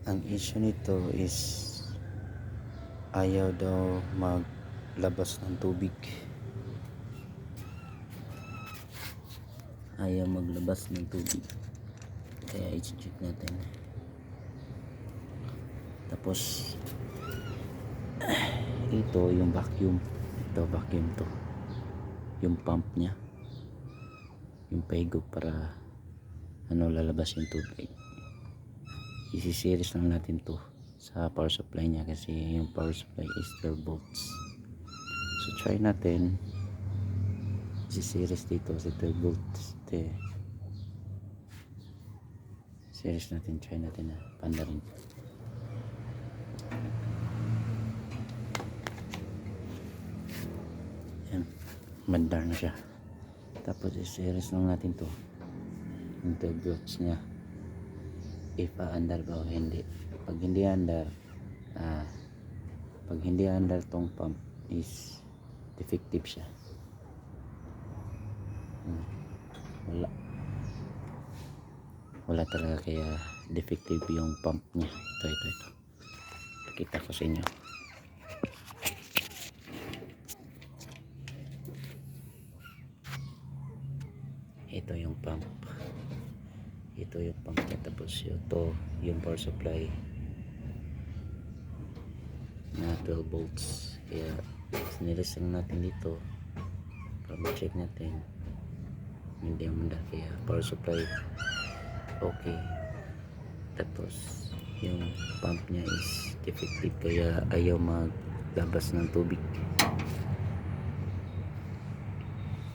Ang issue nito is ayaw daw maglabas ng tubig, kaya i-check natin. Tapos ito yung vacuum, to yung pump nya, yung pahigop para lalabas yung tubig. Isi-series lang natin to sa power supply nya kasi yung power supply is 12 volts. So try natin isi-series dito sa 12 volts. Series natin, try natin na panda rin. Yan, mandar na siya. Tapos i-series lang natin to yung 12 volts nya, if andar ba o hindi. Pag hindi andar tong pump is defective siya. Wala talaga, kaya defective yung pump nya. Ito kita ko sa inyo. Ito yung pump nya. Tapos ito yung power supply na 12 volts. Kaya sinilis lang natin dito para ma-check natin hindi umandar, kaya power supply okay. Tapos yung pump nya is defective, kaya ayaw maglabas ng tubig.